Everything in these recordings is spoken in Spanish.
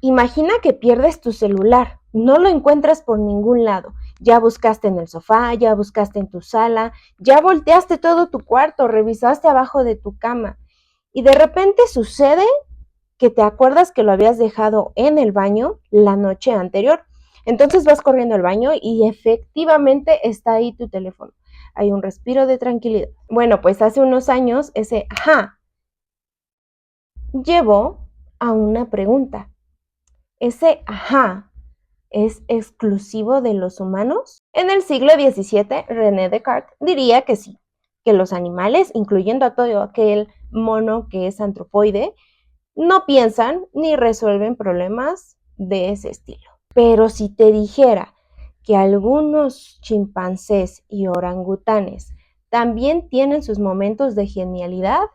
Imagina que pierdes tu celular, no lo encuentras por ningún lado. Ya buscaste en el sofá, ya buscaste en tu sala, ya volteaste todo tu cuarto, revisaste abajo de tu cama y de repente sucede que te acuerdas que lo habías dejado en el baño la noche anterior. Entonces vas corriendo al baño y efectivamente está ahí tu teléfono. Hay un respiro de tranquilidad. Bueno, pues hace unos años ese ajá llevó a una pregunta. ¿Ese ajá es exclusivo de los humanos? En el siglo XVII, René Descartes diría que sí, que los animales, incluyendo a todo aquel mono que es antropoide, no piensan ni resuelven problemas de ese estilo. Pero si te dijera que algunos chimpancés y orangutanes también tienen sus momentos de genialidad,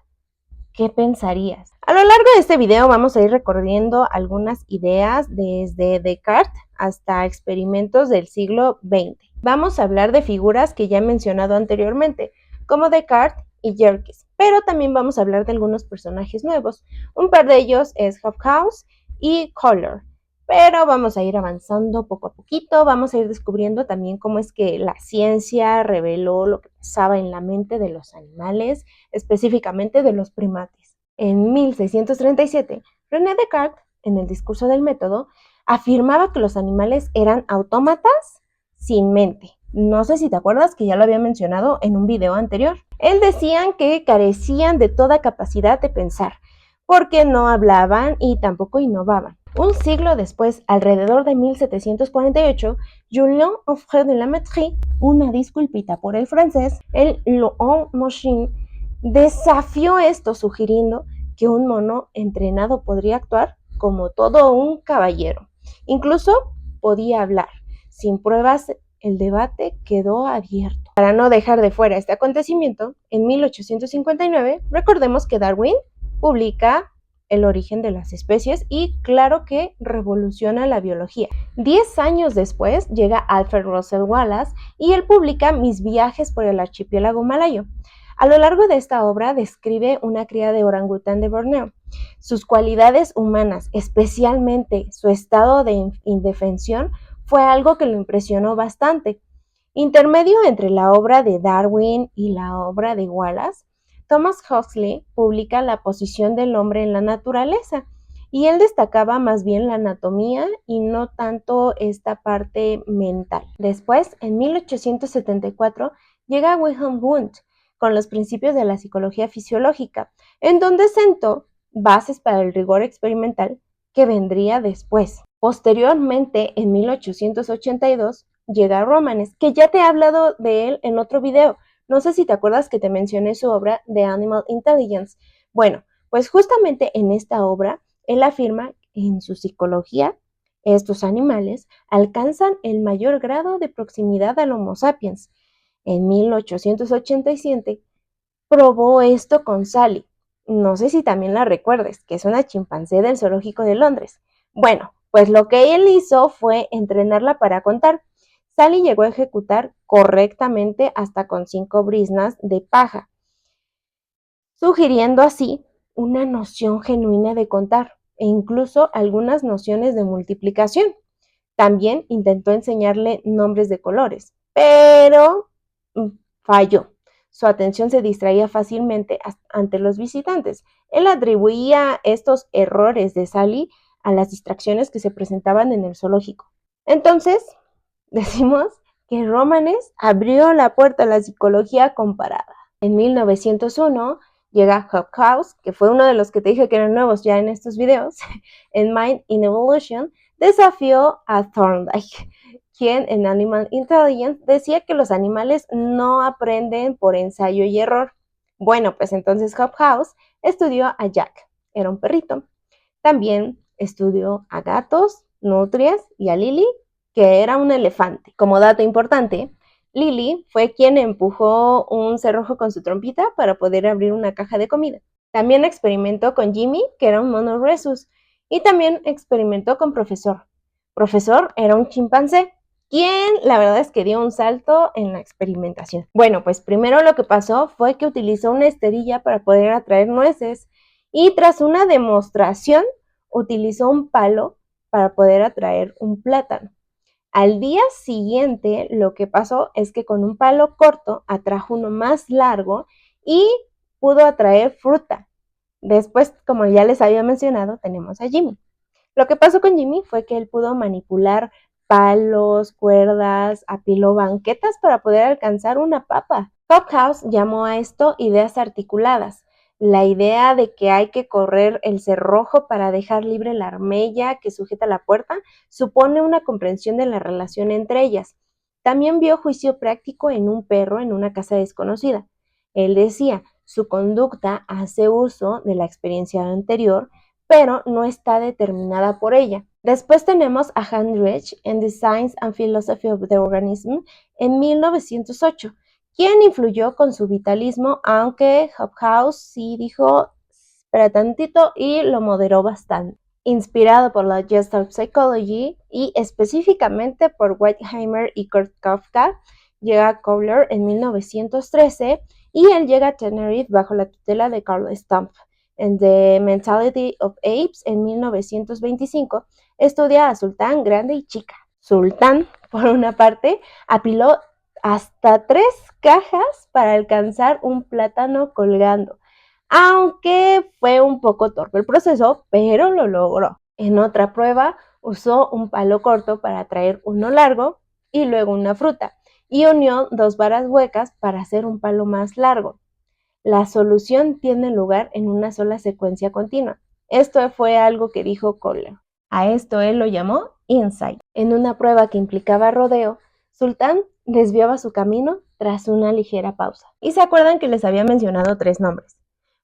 ¿qué pensarías? A lo largo de este video vamos a ir recorriendo algunas ideas desde Descartes hasta experimentos del siglo XX. Vamos a hablar de figuras que ya he mencionado anteriormente, como Descartes y Yerkes, pero también vamos a hablar de algunos personajes nuevos. Un par de ellos es Hobhouse y Kohler, pero vamos a ir avanzando poco a poquito, vamos a ir descubriendo también cómo es que la ciencia reveló lo que pasaba en la mente de los animales, específicamente de los primates. En 1637, René Descartes, en el discurso del método, afirmaba que los animales eran autómatas sin mente. No sé si te acuerdas que ya lo había mencionado en un video anterior. Él decía que carecían de toda capacidad de pensar, porque no hablaban y tampoco innovaban. Un siglo después, alrededor de 1748, Julien Onfray de la Mettrie, una disculpita por el francés, el L'Homme Machine, desafió esto sugiriendo que un mono entrenado podría actuar como todo un caballero. Incluso podía hablar. Sin pruebas, el debate quedó abierto. Para no dejar de fuera este acontecimiento, en 1859, recordemos que Darwin publica El origen de las especies y claro que revoluciona la biología. 10 años después llega Alfred Russel Wallace y él publica Mis viajes por el archipiélago malayo. A lo largo de esta obra describe una cría de orangután de Borneo. Sus cualidades humanas, especialmente su estado de indefensión, fue algo que lo impresionó bastante. Intermedio entre la obra de Darwin y la obra de Wallace, Thomas Huxley publica La posición del hombre en la naturaleza, y él destacaba más bien la anatomía y no tanto esta parte mental. Después, en 1874, llega Wilhelm Wundt con los principios de la psicología fisiológica, en donde sentó bases para el rigor experimental que vendría después. Posteriormente, en 1882, llega Romanes, que ya te he hablado de él en otro video. No sé si te acuerdas que te mencioné su obra The Animal Intelligence. Bueno, pues justamente en esta obra, él afirma que en su psicología, estos animales alcanzan el mayor grado de proximidad al Homo sapiens. En 1887 probó esto con Sally. No sé si también la recuerdes, que es una chimpancé del Zoológico de Londres. Bueno, pues lo que él hizo fue entrenarla para contar. Sally llegó a ejecutar correctamente hasta con 5 briznas de paja, sugiriendo así una noción genuina de contar e incluso algunas nociones de multiplicación. También intentó enseñarle nombres de colores, pero falló. Su atención se distraía fácilmente ante los visitantes. Él atribuía estos errores de Sally a las distracciones que se presentaban en el zoológico. Entonces, decimos que Romanes abrió la puerta a la psicología comparada. En 1901 llega Hobhouse, que fue uno de los que te dije que eran nuevos ya en estos videos, en Mind in Evolution, desafió a Thorndike, quien en Animal Intelligence decía que los animales no aprenden por ensayo y error. Bueno, pues entonces Hobhouse estudió a Jack, era un perrito. También estudió a gatos, nutrias y a Lily, que era un elefante. Como dato importante, Lily fue quien empujó un cerrojo con su trompita para poder abrir una caja de comida. También experimentó con Jimmy, que era un mono rhesus, y también experimentó con Profesor. Profesor era un chimpancé, quien la verdad es que dio un salto en la experimentación. Bueno, pues primero lo que pasó fue que utilizó una esterilla para poder atraer nueces y tras una demostración utilizó un palo para poder atraer un plátano. Al día siguiente, lo que pasó es que con un palo corto atrajo uno más largo y pudo atraer fruta. Después, como ya les había mencionado, tenemos a Jimmy. Lo que pasó con Jimmy fue que él pudo manipular palos, cuerdas, apiló banquetas para poder alcanzar una papa. Hobhouse llamó a esto ideas articuladas. La idea de que hay que correr el cerrojo para dejar libre la armella que sujeta la puerta supone una comprensión de la relación entre ellas. También vio juicio práctico en un perro en una casa desconocida. Él decía, su conducta hace uso de la experiencia anterior, pero no está determinada por ella. Después tenemos a Heinrich en The Science and Philosophy of the Organism en 1908, quien influyó con su vitalismo, aunque Hobhouse sí dijo, espera tantito, y lo moderó bastante. Inspirado por la Gestalt Psychology y específicamente por Wertheimer y Kurt Kafka, llega Kohler en 1913 y él llega a Tenerife bajo la tutela de Carl Stumpf. En The Mentality of Apes, en 1925, estudia a Sultán grande y chica. Sultán, por una parte, apiló hasta 3 cajas para alcanzar un plátano colgando, aunque fue un poco torpe el proceso, pero lo logró. En otra prueba, usó un palo corto para traer uno largo y luego una fruta, y unió 2 varas huecas para hacer un palo más largo. La solución tiene lugar en una sola secuencia continua. Esto fue algo que dijo Kohler. A esto él lo llamó insight. En una prueba que implicaba rodeo, Sultán desviaba su camino tras una ligera pausa. ¿Y se acuerdan que les había mencionado 3 nombres?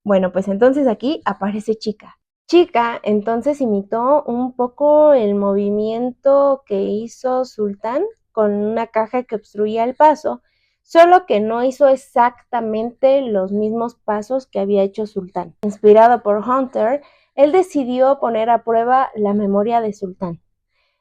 Bueno, pues entonces aquí aparece Chica. Chica entonces imitó un poco el movimiento que hizo Sultán con una caja que obstruía el paso, solo que no hizo exactamente los mismos pasos que había hecho Sultán. Inspirado por Hunter, él decidió poner a prueba la memoria de Sultán.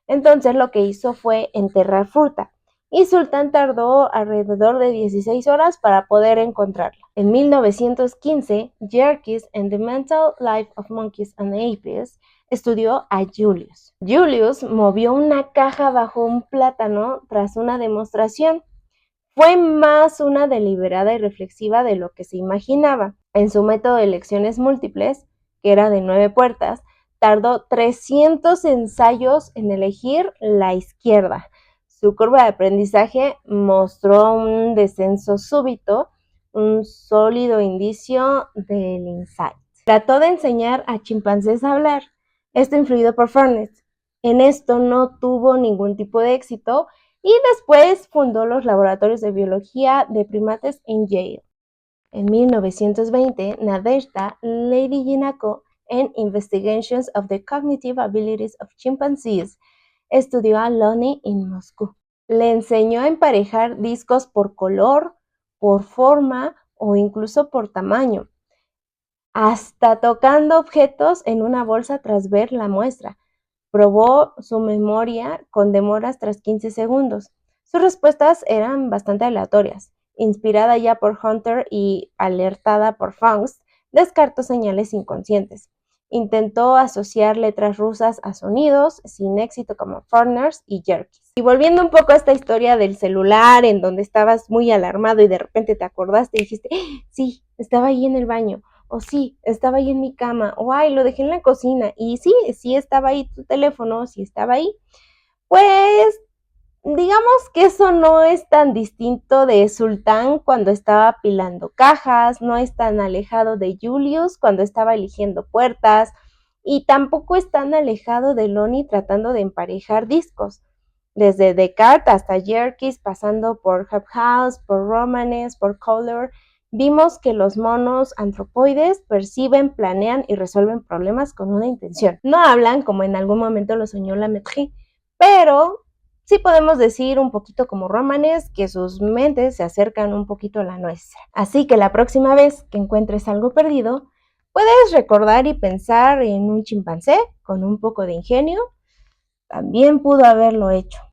Entonces lo que hizo fue enterrar fruta, y Sultán tardó alrededor de 16 horas para poder encontrarla. En 1915, Yerkes en The Mental Life of Monkeys and Apes estudió a Julius. Julius movió una caja bajo un plátano tras una demostración. Fue más una deliberada y reflexiva de lo que se imaginaba. En su método de elecciones múltiples, que era de 9 puertas, tardó 300 ensayos en elegir la izquierda. Su curva de aprendizaje mostró un descenso súbito, un sólido indicio del insight. Trató de enseñar a chimpancés a hablar, esto influido por Furness. En esto no tuvo ningún tipo de éxito, y después fundó los laboratorios de biología de primates en Yale. En 1920, Nadezhda Lady-Jinako, en Investigations of the Cognitive Abilities of Chimpanzees, estudió a Lonnie en Moscú. Le enseñó a emparejar discos por color, por forma o incluso por tamaño, hasta tocando objetos en una bolsa tras ver la muestra. Probó su memoria con demoras tras 15 segundos. Sus respuestas eran bastante aleatorias. Inspirada ya por Hunter y alertada por Faust, descartó señales inconscientes. Intentó asociar letras rusas a sonidos, sin éxito, como Furness y Yerkes. Y volviendo un poco a esta historia del celular, en donde estabas muy alarmado y de repente te acordaste y dijiste, sí, estaba ahí en el baño, o sí, estaba ahí en mi cama, o ay, lo dejé en la cocina, y sí estaba ahí tu teléfono, sí estaba ahí, pues digamos que eso no es tan distinto de Sultán cuando estaba apilando cajas, no es tan alejado de Julius cuando estaba eligiendo puertas, y tampoco es tan alejado de Lonnie tratando de emparejar discos. Desde Descartes hasta Yerkes, pasando por Hobhouse, por Romanes, por Kohler, vimos que los monos antropoides perciben, planean y resuelven problemas con una intención. No hablan como en algún momento lo soñó Lamettrie, pero sí podemos decir un poquito como Romanes que sus mentes se acercan un poquito a la nuestra. Así que la próxima vez que encuentres algo perdido, puedes recordar y pensar en un chimpancé con un poco de ingenio. También pudo haberlo hecho.